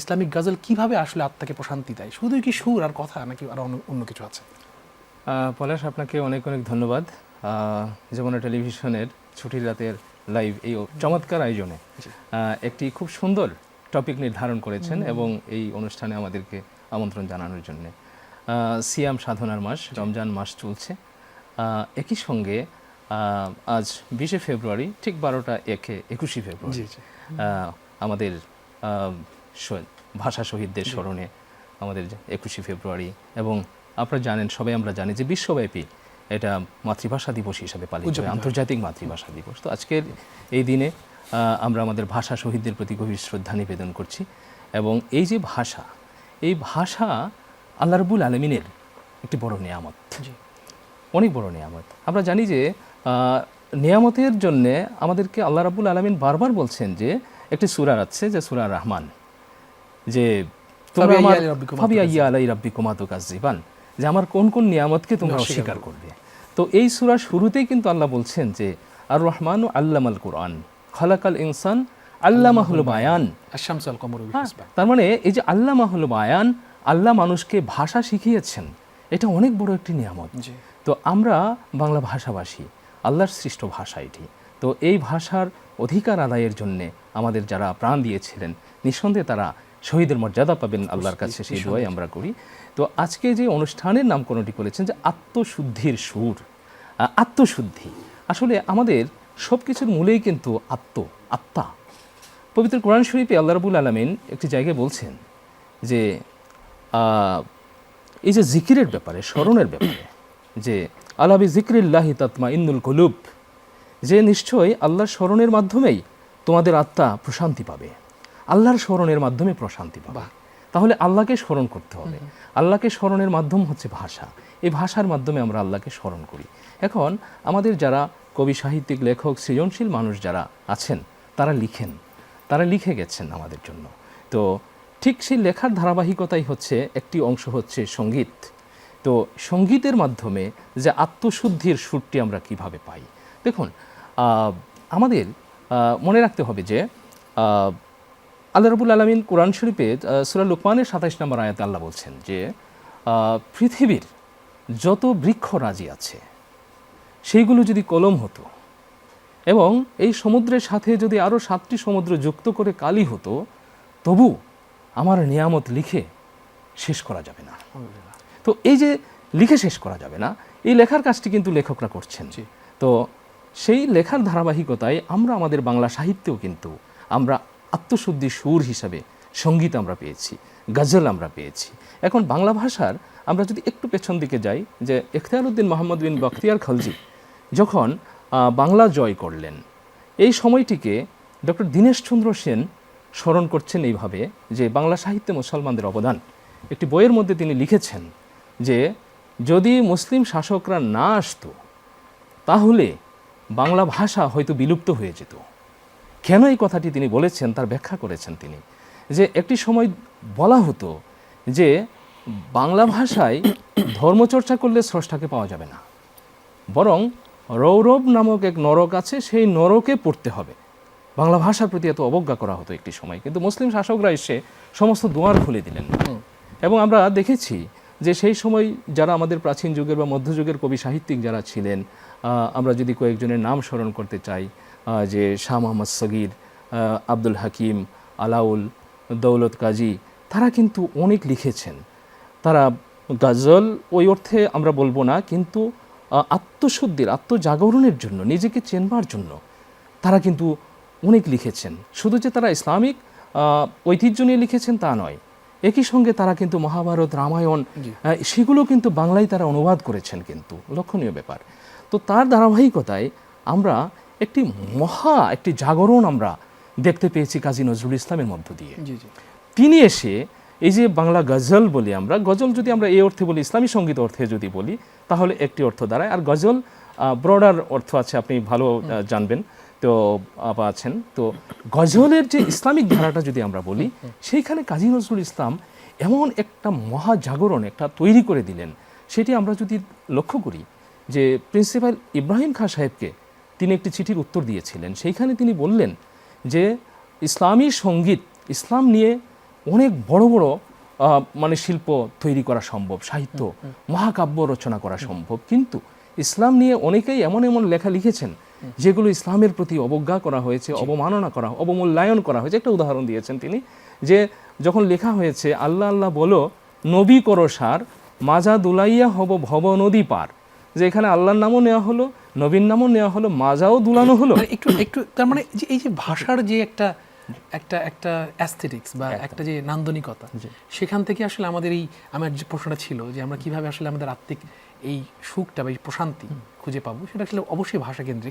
Islamic গজল কিভাবে আসলে আত্মাকে প্রশান্তি দেয়? শুধুই কি সুর আর কথা, নাকি আর অন্য কিছু আছে? পলাশ, আপনাকে অনেক অনেক ধন্যবাদ যমুনা টেলিভিশনের ছুটির রাতের লাইভ এই চমৎকার আয়োজনে একটি খুব সুন্দর টপিক নির্ধারণ করেছেন এবং এই অনুষ্ঠানে আমাদেরকে আমন্ত্রণ জানানোর জন্য। সিয়াম সাধনার মাস, রমজান মাস চলছে। একই সঙ্গে আজ 20শে ফেব্রুয়ারি, ঠিক 12টা 21শে ফেব্রুয়ারি আমাদের ভাষা শহীদদের স্মরণে আমাদের 21শে ফেব্রুয়ারি, এবং আপনারা জানেন, সবাই আমরা জানি যে বিশ্বব্যাপী এটা মাতৃভাষা দিবস হিসাবে পালিত হয়, আন্তর্জাতিক মাতৃভাষা দিবস। তো আজকের এই দিনে আমরা আমাদের ভাষা শহীদদের প্রতি গভীর শ্রদ্ধা নিবেদন করছি। এবং এই যে ভাষা, এই ভাষা আল্লাহ রাব্বুল আলামিনের একটি বড় নেয়ামত, অনেক বড় নেয়ামত। আমরা জানি যে নেয়ামতের জন্যে আমাদেরকে আল্লাহ রাব্বুল আলামিন বারবার বলছেন যে একটি সূরা আছে, যে সূরা রহমান, যে যে আমার কোন কোন নিয়ামতকে তোমরা অস্বীকার করবে। তো এই সূরার শুরুতেই কিন্তু আল্লাহ বলছেন যে আর রহমানু আল্লামাল কুরআন খালাকাল ইনসান আল্লামাহুল বায়ান। তার মানে এই যে আল্লামাহুল বায়ান, আল্লাহ মানুষকে ভাষা শিখিয়েছেন, এটা অনেক বড় একটি নিয়ামত। তো আমরা বাংলা ভাষাভাষী, আল্লাহর সৃষ্ট ভাষা এটি। তো এই ভাষার অধিকার আদায়ের জন্যে আমাদের যারা প্রাণ দিয়েছিলেন, নিঃসন্দেহে তারা শহীদের মর্যাদা পাবেন আল্লাহর কাছে, সেই দোয়াই আমরা করি। তো আজকে যে অনুষ্ঠানের নামকরণটি করেছেন যে আত্মশুদ্ধির সুর, আত্মশুদ্ধি, আসলে আমাদের সব কিছুর মূলেই কিন্তু আত্মা। পবিত্র কোরআন শরীফে আল্লাহ রাব্বুল আলামিন একটি জায়গায় বলছেন যে এই যে জিকিরের ব্যাপারে, স্মরণের ব্যাপারে, যে আলা বিযিকরিল্লাহি তাতমাইন্নুল কুলুব, যে নিশ্চয়ই আল্লাহর স্মরণের মাধ্যমেই তোমাদের আত্মা প্রশান্তি পাবে, আল্লাহর স্মরণের মাধ্যমে প্রশান্তি পাবে। তাহলে আল্লাহকে স্মরণ করতে হবে। আল্লাহকে স্মরণের মাধ্যম হচ্ছে ভাষা। এই ভাষার মাধ্যমে আমরা আল্লাহকে স্মরণ করি। এখন আমাদের যারা কবি, সাহিত্যিক, লেখক, সৃজনশীল মানুষ যারা আছেন, তারা লিখে গেছেন আমাদের জন্য। তো ঠিক সেই লেখার ধারাবাহিকতাই হচ্ছে একটি অংশ হচ্ছে সঙ্গীত। তো সঙ্গীতের মাধ্যমে যে আত্মশুদ্ধির সুরটি আমরা কিভাবে পাই, দেখুন, আমাদের মনে রাখতে হবে যে আল্লাহ রাব্বুল আলামিন কোরআন শরীফে সূরা লুকমানের 27 নম্বর আয়াতে আল্লাহ বলছেন যে পৃথিবীর যত বৃক্ষরাজি আছে সেইগুলো যদি কলম হতো এবং এই সমুদ্রের সাথে যদি আরও 7টি সমুদ্র যুক্ত করে কালি হতো, তবু আমার নিয়ামত লিখে শেষ করা যাবে না। তো এই যে লিখে শেষ করা যাবে না, এই লেখার কাজটি কিন্তু লেখকরা করছেন। তো সেই লেখার ধারাবাহিকতায় আমরা আমাদের বাংলা সাহিত্যেও কিন্তু আমরা আত্মশুদ্ধি সুর হিসাবে সঙ্গীত আমরা পেয়েছি, গজল আমরা পেয়েছি। এখন বাংলা ভাষার আমরা যদি একটু পেছন দিকে যাই, যে ইখতিয়ার উদ্দিন মোহাম্মদ বিন বখতিয়ার খলজি যখন বাংলা জয় করলেন, এই সময়টিকে ডক্টর দীনেশচন্দ্র সেন স্মরণ করছেন এইভাবে যে বাংলা সাহিত্যে মুসলমানদের অবদান। একটি বইয়ের মধ্যে তিনি লিখেছেন যে যদি মুসলিম শাসকরা না আসতো তাহলে বাংলা ভাষা হয়তো বিলুপ্ত হয়ে যেত। কেন এই কথাটি তিনি বলেছেন তার ব্যাখ্যা করেছেন তিনি, যে একটি সময় বলা হতো যে বাংলা ভাষায় ধর্মচর্চা করলে স্রষ্টাকে পাওয়া যাবে না, বরং রৌরব নামক এক নরক আছে, সেই নরকে পড়তে হবে। বাংলা ভাষার প্রতি এত অবজ্ঞা করা হতো একটি সময়, কিন্তু মুসলিম শাসকরা এসে সমস্ত দুয়ার খুলে দিলেন। এবং আমরা দেখেছি যে সেই সময় যারা আমাদের প্রাচীন যুগের বা মধ্যযুগের কবি সাহিত্যিক যারা ছিলেন, আমরা যদি কয়েকজনের নাম স্মরণ করতে চাই, যে শাহ মোহাম্মদ সগীর, আব্দুল হাকিম, আলাউল, দৌলত কাজী, তারা কিন্তু অনেক লিখেছেন। তারা গজল ওই অর্থে আমরা বলবো না, কিন্তু আত্মশুদ্ধির, আত্মজাগরণের জন্য, নিজেকে চেনবার জন্য তারা কিন্তু অনেক লিখেছেন। শুধু যে তারা ইসলামিক ঐতিহ্য নিয়ে লিখেছেন তা নয়, একই সঙ্গে তারা কিন্তু মহাভারত, রামায়ণ, সেগুলো কিন্তু বাংলায় তারা অনুবাদ করেছেন, কিন্তু লক্ষণীয় ব্যাপার। তো তার ধারাবাহিকতায় আমরা একটি জাগরণ আমরা দেখতে পেয়েছি কাজী নজরুল ইসলামের মধ্য দিয়ে। তিনি এসে এই যে বাংলা গজল বলি আমরা, গজল যদি আমরা এই অর্থে বলি, ইসলামী সঙ্গীত অর্থে যদি বলি, তাহলে একটি অর্থ দাঁড়ায়। আর গজল ব্রডার অর্থ আছে, আপনি ভালো জানবেন, তো আছেন। তো গজলের যে ইসলামিক ধারাটা যদি আমরা বলি, সেইখানে কাজী নজরুল ইসলাম এমন একটা মহাজাগরণ একটা তৈরি করে দিলেন। সেটি আমরা যদি লক্ষ্য করি যে প্রিন্সিপাল ইব্রাহিম খাঁ সাহেবকে তিনি একটি চিঠির উত্তর দিয়েছিলেন, সেইখানে তিনি বললেন যে ইসলামী সঙ্গীত, ইসলাম নিয়ে অনেক বড় বড় মানে শিল্প তৈরি করা সম্ভব, সাহিত্য মহাকাব্য রচনা করা সম্ভব। কিন্তু ইসলাম নিয়ে অনেকেই এমন এমন লেখা লিখেছেন যেগুলো ইসলামের প্রতি অবজ্ঞা করা হয়েছে, অবমাননা করা, অবমূল্যায়ন করা হয়েছে। একটা উদাহরণ দিয়েছেন তিনি, যে যখন লেখা হয়েছে আল্লাহ আল্লাহ বলো নবী করো সার, মাজা দুলাইয়া হব ভব নদী পার, যে এখানে আল্লাহর নামও নেওয়া হলো, নবীর নামও নেওয়া হলো, মাজাও দুলানো হলো। মানে একটু একটু তার মানে যে এই যে ভাষার যে একটা একটা একটা অ্যাস্থেটিক্স বা একটা যে নান্দনিকতা, সেখান থেকে আসলে আমাদের এই, আমার যে প্রশ্নটা ছিল যে আমরা কিভাবে আসলে আমাদের আত্মিক এই সুখটা বা এই প্রশান্তি খুঁজে পাবো, সেটা আসলে অবশ্যই ভাষা কেন্দ্রিক।